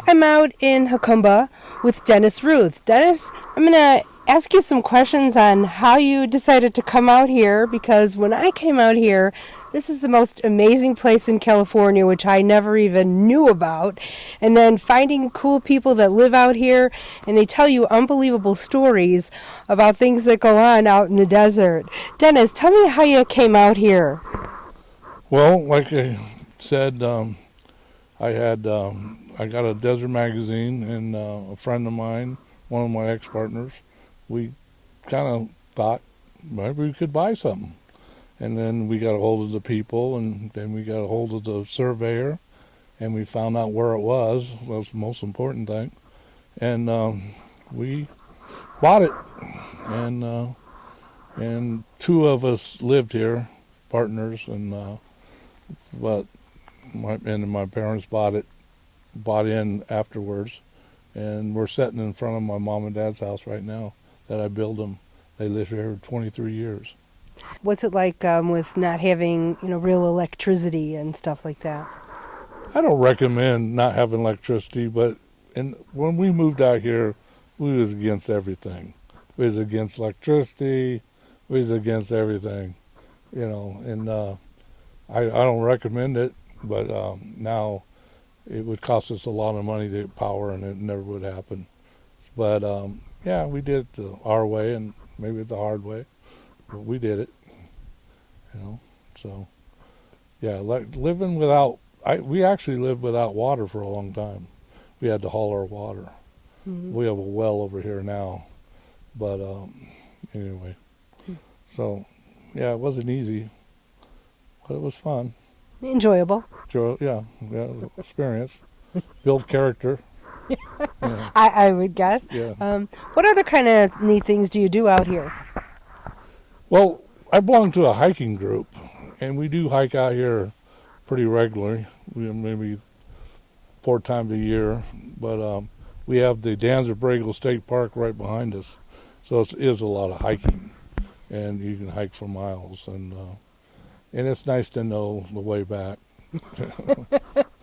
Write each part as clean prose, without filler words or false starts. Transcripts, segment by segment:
I'm out in Jacumba with Dennis Ruth. Dennis, I'm going to ask you some questions on how you decided to come out here, because when I came out here, this is the most amazing place in California, which I never even knew about. And then finding cool people that live out here, and they tell you unbelievable stories about things that go on out in the desert. Dennis, tell me how you came out here. Well, like I said, I got a desert magazine, and a friend of mine, one of my ex-partners, we kind of thought maybe we could buy something. And then we got a hold of the people, and then we got a hold of the surveyor, and we found out where it was. That was the most important thing. And we bought it, and two of us lived here, partners, and but my parents bought in afterwards, and we're sitting in front of my mom and dad's house right now that I built them. They lived here 23 years. What's it like with not having, real electricity and stuff like that? I don't recommend not having electricity, but when we moved out here, we was against everything. We was against electricity. We was against everything, and I don't recommend it, but now it would cost us a lot of money to get power, and it never would happen. But yeah, we did it our way, and maybe the hard way, but we did it, So yeah, living without, we actually lived without water for a long time. We had to haul our water. Mm-hmm. We have a well over here now, but anyway. So yeah, it wasn't easy, but it was fun. Enjoyable. Yeah, experience, build character. Yeah. I would guess. Yeah. What other kind of neat things do you do out here? Well, I belong to a hiking group, and we do hike out here pretty regularly. We maybe 4 times a year, but we have the Danzer-Bragle State Park right behind us, so it is a lot of hiking, and you can hike for miles, and it's nice to know the way back.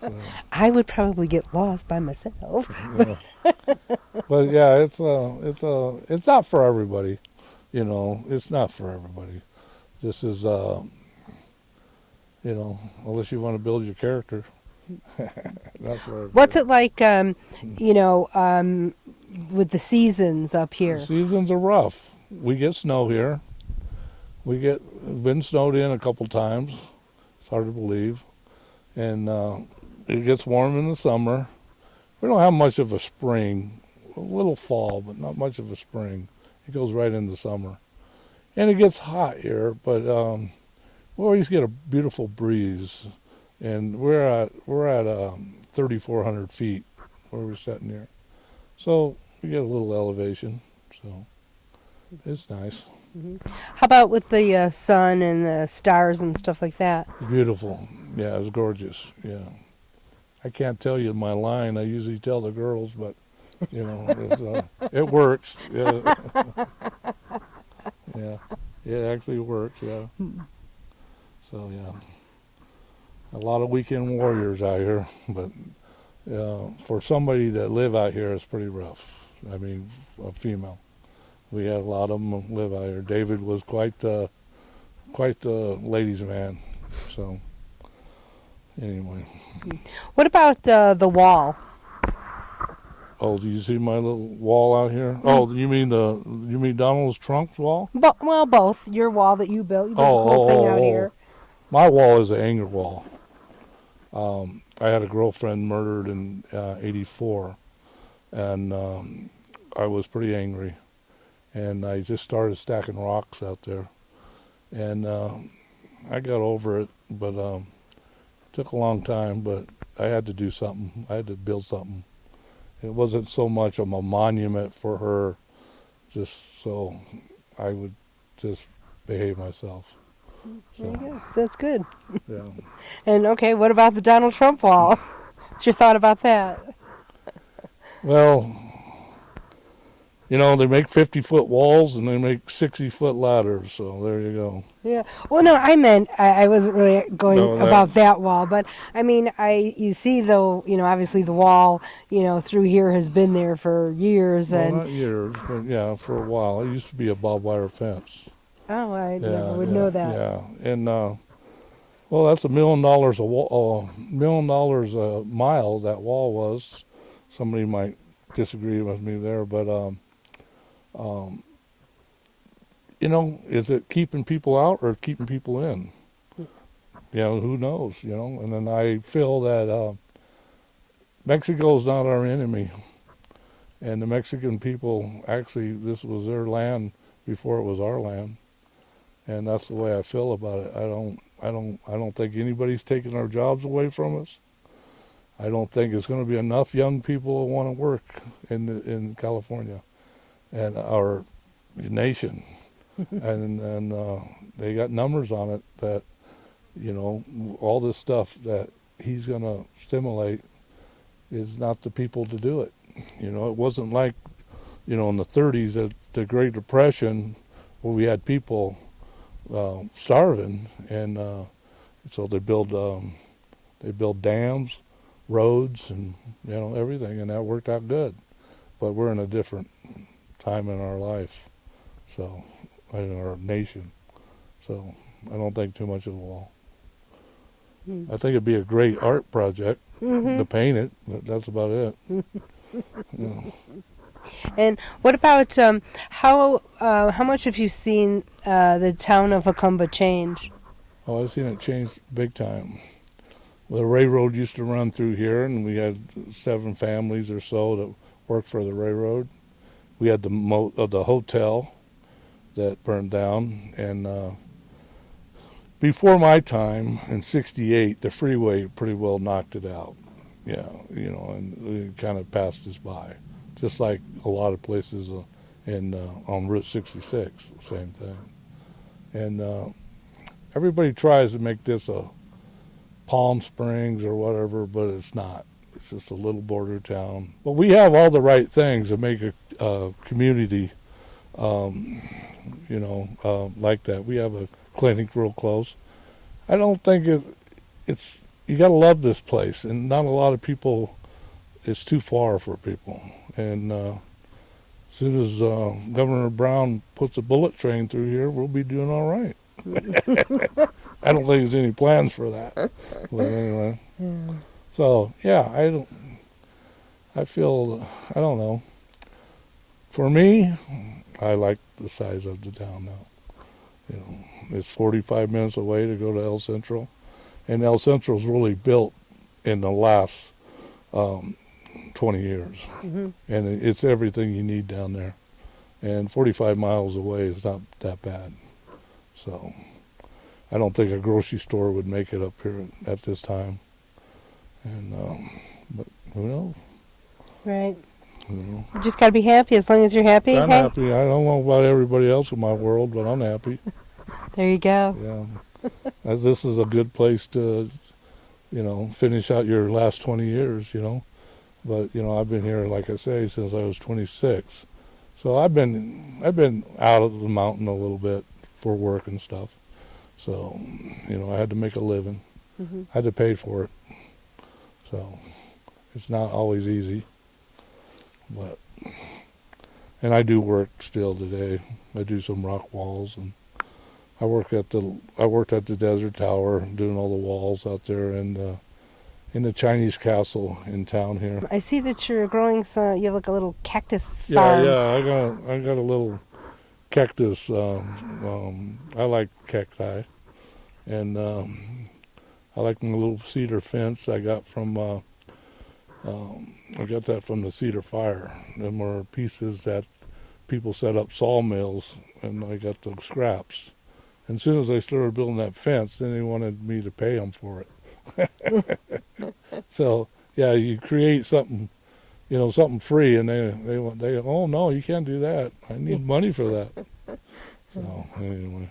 So, I would probably get lost by myself. yeah. But yeah, it's not for everybody. It's not for everybody. This is unless you want to build your character. That's where. What's it like, with the seasons up here? The seasons are rough. We get snow here. We've been snowed in a couple times. It's hard to believe. And it gets warm in the summer. We don't have much of a spring. A little fall, but not much of a spring. It goes right into summer. And it gets hot here, but we always get a beautiful breeze. And we're at 3,400 feet where we're sitting here. So we get a little elevation. So it's nice. Mm-hmm. How about with the sun and the stars and stuff like that? Beautiful. Yeah, it's gorgeous. Yeah. I can't tell you my line. I usually tell the girls, but it works. Yeah. Yeah. It actually works. Yeah. So yeah, a lot of weekend warriors out here, but for somebody that live out here, it's pretty rough. I mean, a female. We had a lot of them live out here. David was quite the ladies' man. So anyway. What about the wall? Oh, do you see my little wall out here? Mm-hmm. Oh, you mean Donald's Trump's wall? Well, both. Your wall that you built. You built the whole thing out here. My wall is an anger wall. I had a girlfriend murdered in '84, and I was pretty angry, and I just started stacking rocks out there, and I got over it, but it took a long time. But I had to do something. I had to build something. It wasn't so much of a monument for her, just so I would just behave myself. There you go. That's good. Yeah. And okay, what about the Donald Trump wall? What's your thought about that? Well, You know, they make 50-foot walls and they make 60-foot ladders. So there you go. Yeah. Well, no, I meant I wasn't really going No, about that wall, but I mean, you see though, obviously the wall, through here has been there for years, well, and not years, but yeah, for a while. It used to be a barbed wire fence. oh, I never Yeah, would yeah, know that. yeah. And well, that's $1 million a wall, $1 million a mile. That wall was. Somebody might disagree with me there, but um, is it keeping people out or keeping people in? Who knows? And then I feel that Mexico is not our enemy, and the Mexican people actually, this was their land before it was our land, and that's the way I feel about it. I don't think anybody's taking our jobs away from us. I don't think it's going to be enough young people who want to work in California and our nation, and they got numbers on it that all this stuff that he's going to stimulate is not the people to do it. It wasn't like in the 30s at the Great Depression where we had people starving, and so they build dams, roads, and everything, and that worked out good. But we're in a different time in our life, so in our nation. So I don't think too much of the wall. I think it'd be a great art project to paint it, but that's about it. Yeah. And what about how much have you seen the town of Jacumba change? Oh, I've seen it change big time. The railroad used to run through here, and we had 7 families or so that worked for the railroad. We had the hotel that burned down, and before my time in '68, the freeway pretty well knocked it out. Yeah, and it kind of passed us by, just like a lot of places on Route 66, same thing. And everybody tries to make this a Palm Springs or whatever, but it's not. It's just a little border town. But we have all the right things to make a community, like that. We have a clinic real close. I don't think it's you got to love this place, and not a lot of people. It's too far for people, and as soon as Governor Brown puts a bullet train through here, we'll be doing all right. I don't think there's any plans for that. But anyway. Yeah. So yeah, I feel, I don't know. For me, I like the size of the town now. It's 45 minutes away to go to El Centro, and El Centro's really built in the last 20 years, and it's everything you need down there. And 45 miles away is not that bad. So I don't think a grocery store would make it up here at this time. And but who knows? Right. You just got to be happy as long as you're happy. I'm happy. I don't know about everybody else in my world, but I'm happy. There you go. Yeah. As this is a good place to, finish out your last 20 years, But, I've been here, like I say, since I was 26. So I've been out of the mountain a little bit for work and stuff. So, I had to make a living. I had to pay for it. So it's not always easy. And I do work still today. I do some rock walls, and I worked at the Desert Tower doing all the walls out there, and in the Chinese castle in town here. I see that you're growing some. You have like a little cactus farm. Yeah. I got a little cactus. I like cacti, and I like my little cedar fence I got from. I got that from the cedar fire. Them were pieces that people set up sawmills, and I got the scraps. And as soon as I started building that fence, then they wanted me to pay them for it. So yeah, you create something, something free, and they oh no, you can't do that. I need money for that. So anyway.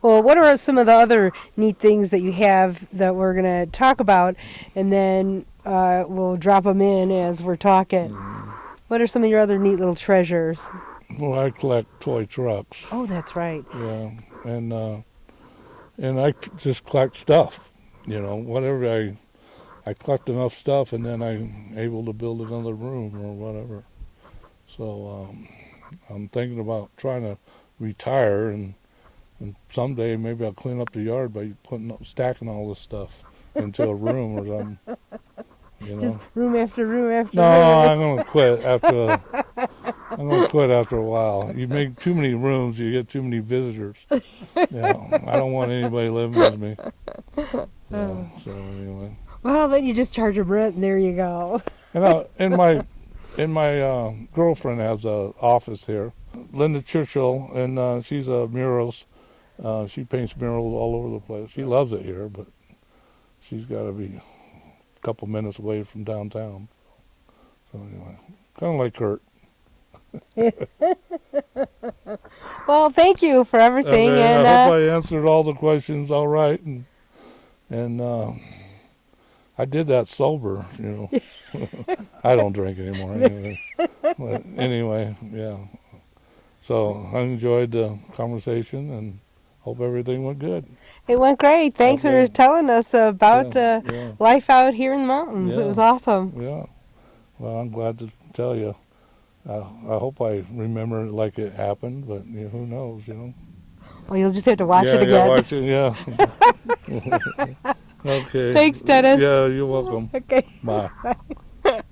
Well, what are some of the other neat things that you have that we're going to talk about, and then we'll drop them in as we're talking. What are some of your other neat little treasures? Well, I collect toy trucks. Oh, that's right. Yeah, and just collect stuff. You know, whatever I collect enough stuff, and then I'm able to build another room or whatever. So I'm thinking about trying to retire, and someday maybe I'll clean up the yard by stacking all this stuff into a room or something. You Just know. room after room after No, room. I'm gonna quit after. I'm gonna quit after a while. You make too many rooms, you get too many visitors. Yeah, I don't want anybody living with me. Yeah. So anyway, Well, then you just charge them rent, and there you go. and my girlfriend has a office here, Linda Churchill, and she's a murals. She paints murals all over the place. She loves it here, but she's got to be a couple minutes away from downtown. So anyway, kind of like Kurt. Well, thank you for everything, Okay, and I hope I answered all the questions all right, and I did that sober. You know, I don't drink anymore anyway. But anyway, yeah. So I enjoyed the conversation and hope everything went good. it went great. Thanks for Okay. telling us about the Yeah, life out here in the mountains. It yeah, was awesome. yeah. Well, I'm glad to tell you. I hope I remember it like it happened, but who knows, you know. Well, you'll just have to watch Yeah, it again. watch it, yeah. Okay. Thanks, Dennis. Yeah, you're welcome. Okay. Bye. Bye.